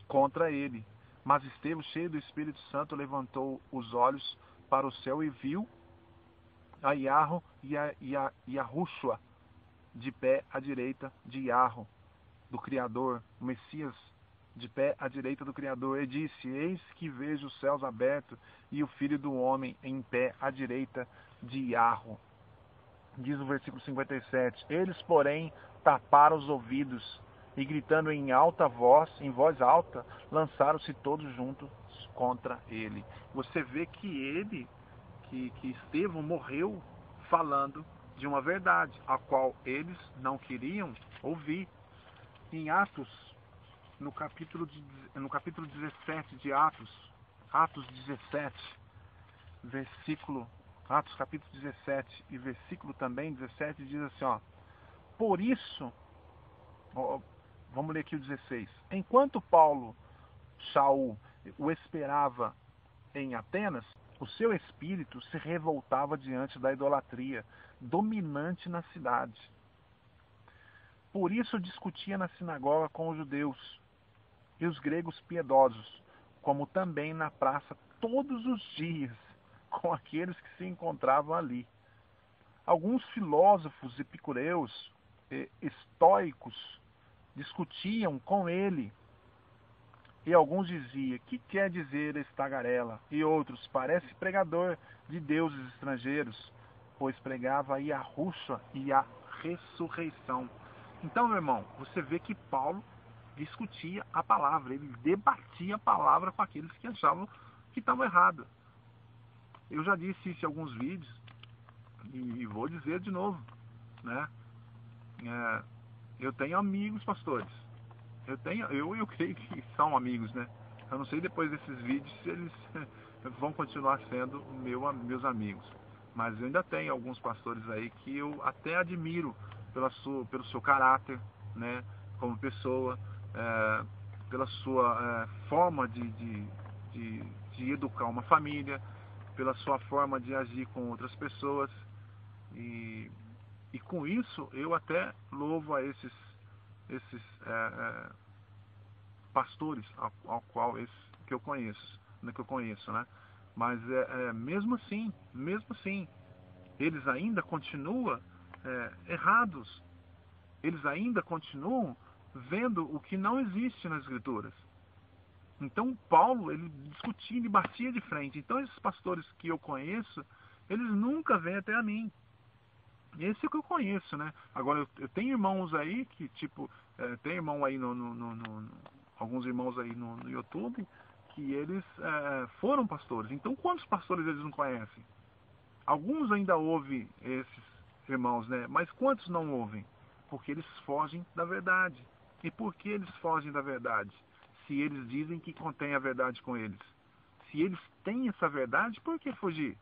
contra ele. Mas Estevão, cheio do Espírito Santo, levantou os olhos para o céu e viu a Iarro e a Rúshua de pé à direita de Iarro, do Criador, o Messias de pé à direita do Criador, e disse: eis que vejo os céus abertos e o Filho do Homem em pé à direita de Iarro. Diz o versículo 57, eles, porém, taparam os ouvidos e, gritando em voz alta, lançaram-se todos juntos contra ele. Você vê que Estevão morreu falando de uma verdade, a qual eles não queriam ouvir. Em Atos, no capítulo 17 de Atos 17, versículo, Atos capítulo 17 e versículo também 17, diz assim, ó: por isso, vamos ler aqui o 16. Enquanto Saul o esperava em Atenas, o seu espírito se revoltava diante da idolatria dominante na cidade. Por isso discutia na sinagoga com os judeus e os gregos piedosos, como também na praça todos os dias com aqueles que se encontravam ali. Alguns filósofos epicureus e estoicos discutiam com ele, e alguns diziam: que quer dizer esse tagarela? E outros: parece pregador de deuses estrangeiros, pois pregava a Rúshua e a ressurreição. Então, meu irmão, você vê que Paulo discutia a palavra, ele debatia a palavra com aqueles que achavam que estavam errado. Eu já disse isso em alguns vídeos e vou dizer de novo, né? Eu tenho amigos pastores. Eu creio que são amigos, né? Eu não sei depois desses vídeos se eles vão continuar sendo meus amigos. Mas eu ainda tenho alguns pastores aí que eu até admiro pelo seu caráter, né? Como pessoa, pela sua forma de educar uma família, pela sua forma de agir com outras pessoas. E com isso eu até louvo a esses pastores ao qual que eu conheço, né? Mas mesmo assim, eles ainda continuam errados. Eles ainda continuam vendo o que não existe nas Escrituras. Então Paulo, ele discutia, ele batia de frente. Então esses pastores que eu conheço, eles nunca vêm até a mim. Esse é o que eu conheço, né? Agora, eu tenho irmãos aí que, tipo, tem irmão aí alguns irmãos aí no YouTube, que eles foram pastores. Então, quantos pastores eles não conhecem? Alguns ainda ouvem esses irmãos, né? Mas quantos não ouvem? Porque eles fogem da verdade. E por que eles fogem da verdade? Se eles dizem que contém a verdade com eles. Se eles têm essa verdade, por que fugir?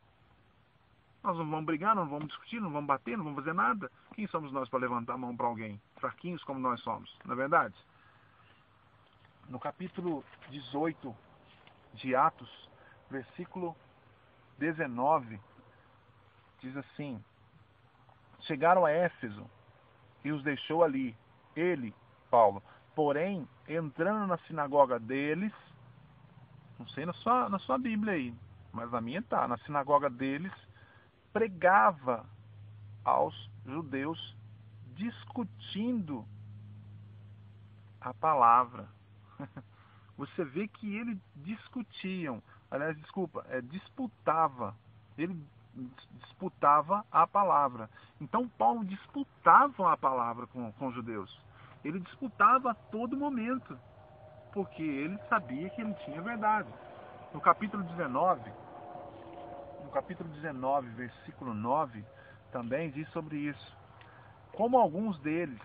Nós não vamos brigar, não vamos discutir, não vamos bater, não vamos fazer nada. Quem somos nós para levantar a mão para alguém? Fraquinhos como nós somos, não é verdade? No capítulo 18 de Atos, versículo 19, diz assim: chegaram a Éfeso e os deixou ali, ele, Paulo. Porém, entrando na sinagoga deles, não sei na sua Bíblia aí, mas na minha tá, na sinagoga deles, pregava aos judeus discutindo a palavra. Você vê que eles disputava. Ele disputava a palavra. Então Paulo disputava a palavra com os judeus. Ele disputava a todo momento, porque ele sabia que ele tinha verdade. No capítulo 19, versículo 9, também diz sobre isso. Como alguns deles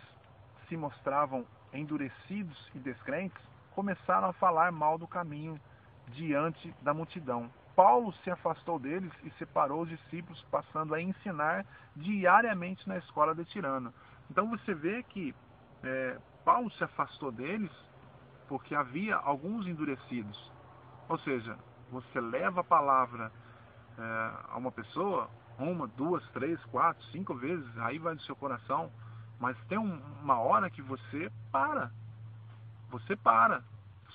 se mostravam endurecidos e descrentes, começaram a falar mal do caminho diante da multidão. Paulo se afastou deles e separou os discípulos, passando a ensinar diariamente na escola de Tirano. Então você vê que Paulo se afastou deles porque havia alguns endurecidos. Ou seja, você leva a palavra a uma pessoa, 1, 2, 3, 4, 5 vezes, aí vai do seu coração, mas tem uma hora que você para. Você para.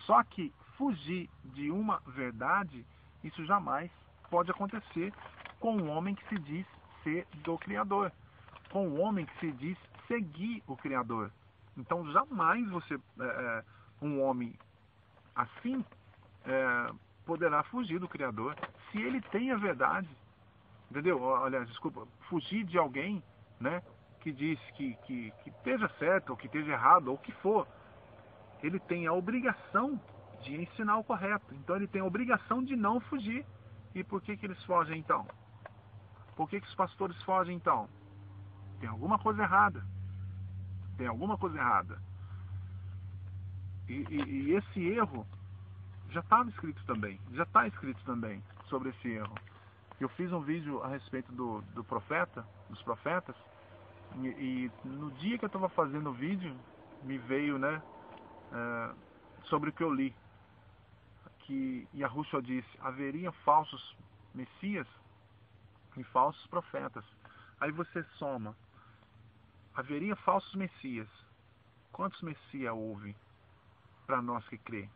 Só que fugir de uma verdade, isso jamais pode acontecer com um homem que se diz ser do Criador, com um homem que se diz seguir o Criador. Então jamais um homem assim poderá fugir do Criador se ele tem a verdade. Entendeu? Aliás, desculpa, fugir de alguém, né, que diz que esteja certo ou que esteja errado ou o que for. Ele tem a obrigação de ensinar o correto. Então ele tem a obrigação de não fugir. E por que eles fogem então? Por que os pastores fogem então? Tem alguma coisa errada. Tem alguma coisa errada. E esse erro já estava escrito também. Já está escrito também sobre esse erro. Eu fiz um vídeo a respeito dos profetas. E no dia que eu estava fazendo o vídeo, me veio, né, sobre o que eu li, que Yahushua disse: haveria falsos messias e falsos profetas. Aí você soma: haveria falsos messias. Quantos messias houve para nós que crê?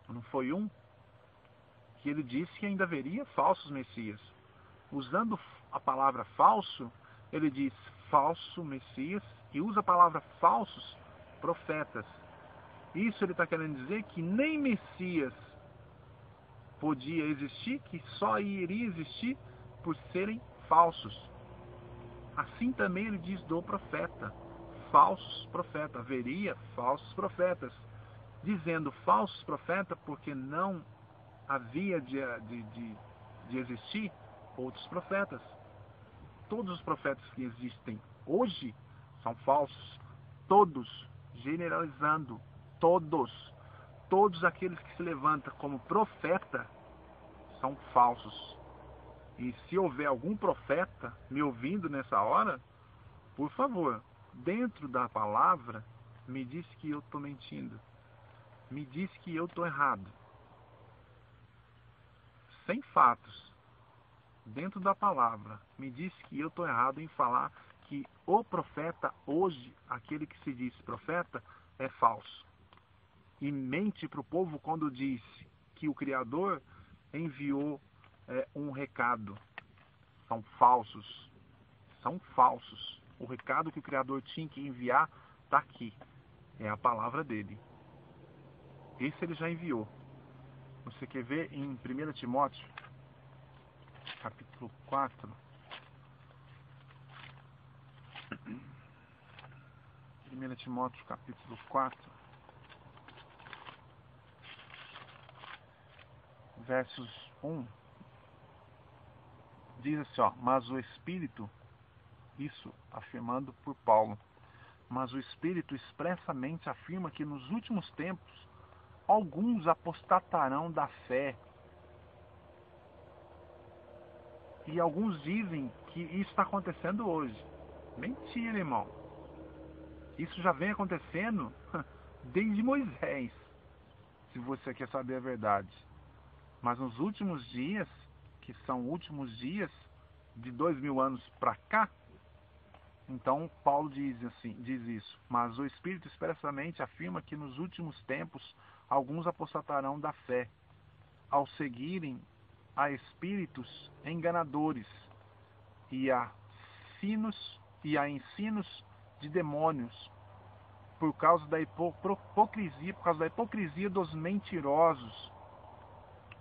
Não foi um? Que ele disse que ainda haveria falsos messias. Usando a palavra falso, ele diz falso messias e usa a palavra falsos profetas. Isso ele está querendo dizer que nem Messias podia existir, que só iria existir por serem falsos. assim também ele diz do profeta, falsos profetas, haveria falsos profetas, dizendo falsos profetas porque não havia de existir outros profetas. Todos os profetas que existem hoje são falsos, todos, generalizando, todos aqueles que se levantam como profeta são falsos. E se houver algum profeta me ouvindo nessa hora, por favor, dentro da palavra, me diz que eu estou mentindo. Me diz que eu estou errado. Sem fatos, dentro da palavra, me diz que eu estou errado em falar que o profeta hoje, aquele que se diz profeta, é falso. E mente para o povo quando diz que o Criador enviou um recado. São falsos. São falsos. O recado que o Criador tinha que enviar está aqui. É a palavra dele. Esse ele já enviou. Você quer ver em 1 Timóteo, capítulo 4. 1 Timóteo, capítulo 4. Versos 1. Diz assim, ó, mas o Espírito, isso afirmando por Paulo, mas o Espírito expressamente afirma que nos últimos tempos alguns apostatarão da fé. E alguns dizem que isso está acontecendo hoje. Mentira, irmão. Isso já vem acontecendo desde Moisés, se você quer saber a verdade. Mas nos últimos dias, que são últimos dias de 2000 anos para cá, então Paulo diz isso. Mas o Espírito expressamente afirma que nos últimos tempos alguns apostatarão da fé, ao seguirem a espíritos enganadores e a ensinos de demônios, por causa da hipocrisia dos mentirosos,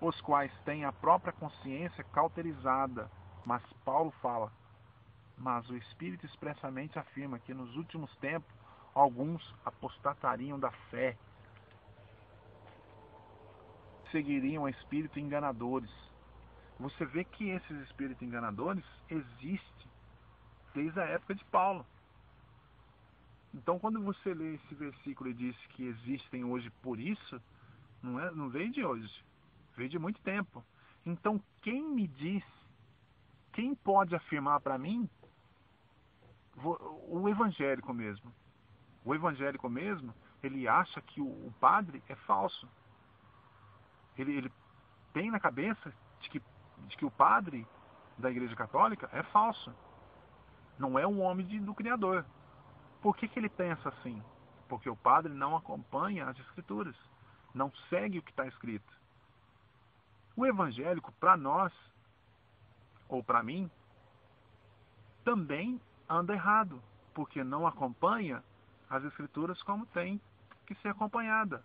os quais têm a própria consciência cauterizada. Mas Paulo fala, mas o Espírito expressamente afirma que nos últimos tempos alguns apostatariam da fé, seguiriam a espíritos enganadores. Você vê que esses espíritos enganadores existem desde a época de Paulo. Então, quando você lê esse versículo e diz que existem hoje por isso, não veio de hoje, veio de muito tempo. Então, quem me diz, quem pode afirmar para mim, o evangélico mesmo. O evangélico mesmo, ele acha que o padre é falso. Ele tem na cabeça de que o padre da Igreja Católica é falso. Não é um homem do Criador. Por que ele pensa assim? Porque o padre não acompanha as Escrituras. Não segue o que está escrito. O evangélico, para nós, ou para mim, também anda errado. Porque não acompanha as Escrituras como tem que ser acompanhada.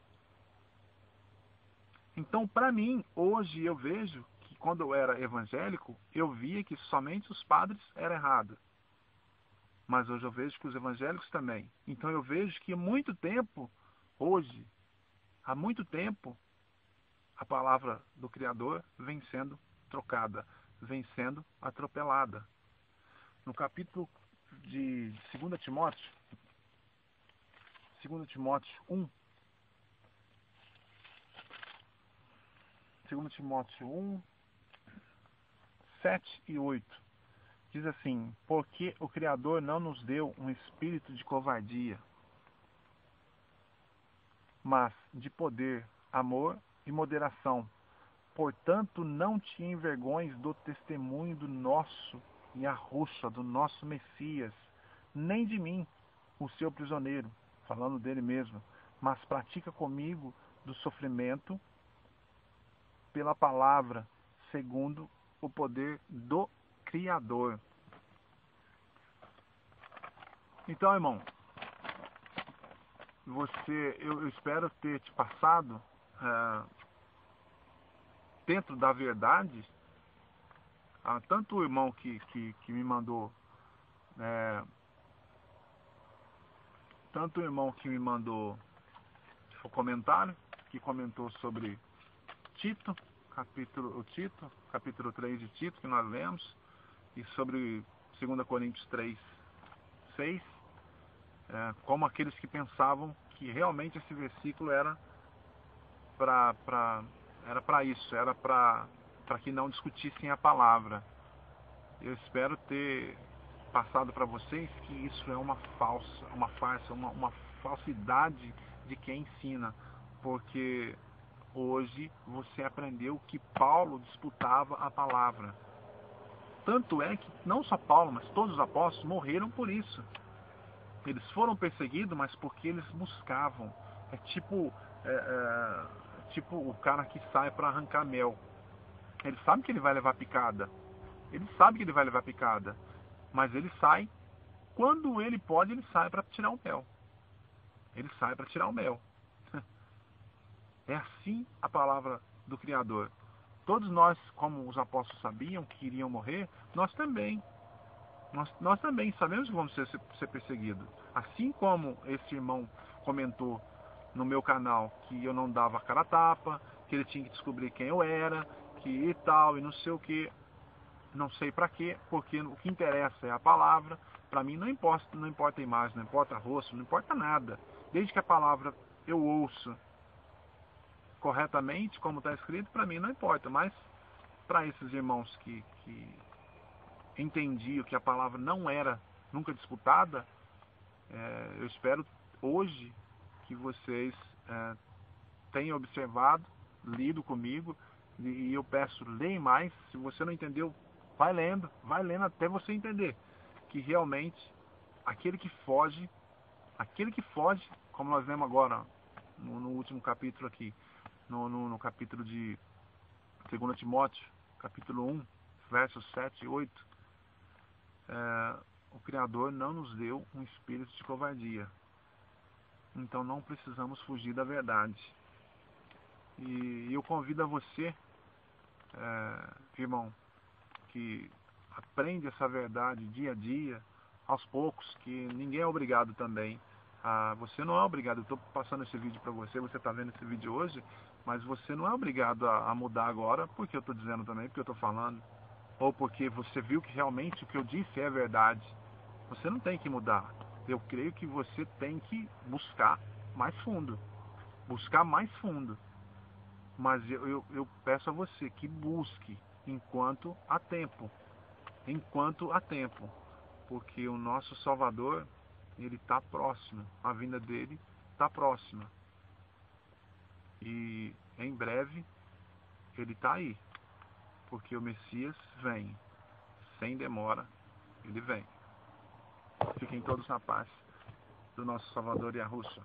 Então, para mim, hoje eu vejo que quando eu era evangélico, eu via que somente os padres eram errados. Mas hoje eu vejo que os evangélicos também. Então eu vejo que há muito tempo, a palavra do Criador vem sendo trocada, vem sendo atropelada. No capítulo de 2 Timóteo 1, 2 Timóteo 1, 7 e 8, diz assim, porque o Criador não nos deu um espírito de covardia, mas de poder, amor e moderação. Portanto, não te envergonhes do testemunho do nosso Yahushua, do nosso Messias, nem de mim, o seu prisioneiro, falando dele mesmo, mas pratica comigo do sofrimento pela palavra, segundo o poder do Criador. Então, irmão, eu espero ter te passado dentro da verdade. Tanto o irmão que me mandou Tanto o irmão que me mandou o comentário, que comentou sobre Tito, capítulo 3 de Tito, que nós lemos, e sobre 2 Coríntios 3, 6, como aqueles que pensavam que realmente esse versículo era para isso, era para que não discutissem a palavra. Eu espero ter passado para vocês que isso é uma farsa, uma falsidade de quem ensina, porque hoje você aprendeu que Paulo disputava a palavra. Tanto é que não só Paulo, mas todos os apóstolos morreram por isso. Eles foram perseguidos, mas porque eles buscavam. É tipo o cara que sai para arrancar mel. Ele sabe que ele vai levar picada. Ele sabe que ele vai levar picada. Mas ele sai, quando ele pode, ele sai para tirar o mel. Ele sai para tirar o mel. É assim a palavra do Criador. Todos nós, como os apóstolos sabiam que iriam morrer, nós também. Nós também sabemos que vamos ser perseguidos. Assim como esse irmão comentou no meu canal que eu não dava cara a tapa, que ele tinha que descobrir quem eu era, que e tal, e não sei o que. Não sei para quê, porque o que interessa é a palavra. Para mim não importa a imagem, não importa rosto, não importa nada. Desde que a palavra eu ouço corretamente, como está escrito, para mim não importa. Mas para esses irmãos que entendiam que a palavra não era nunca disputada, eu espero hoje que vocês tenham observado, lido comigo, e eu peço, leia mais. Se você não entendeu, vai lendo até você entender que realmente aquele que foge, como nós lemos agora no último capítulo aqui, no capítulo de 2 Timóteo, capítulo 1, versos 7 e 8, o Criador não nos deu um espírito de covardia. Então não precisamos fugir da verdade. E eu convido a você, irmão, que aprende essa verdade dia a dia, aos poucos, que ninguém é obrigado também. Você não é obrigado, eu estou passando esse vídeo para você, você está vendo esse vídeo hoje, mas você não é obrigado a mudar agora, porque eu estou dizendo também, porque eu estou falando, ou porque você viu que realmente o que eu disse é verdade. Você não tem que mudar. Eu creio que você tem que buscar mais fundo. Mas eu peço a você que busque enquanto há tempo. Porque o nosso Salvador, ele está próximo. A vinda dele está próxima. E em breve ele está aí. Porque o Messias vem. Sem demora, ele vem. Fiquem todos na paz do nosso Salvador Yahushua.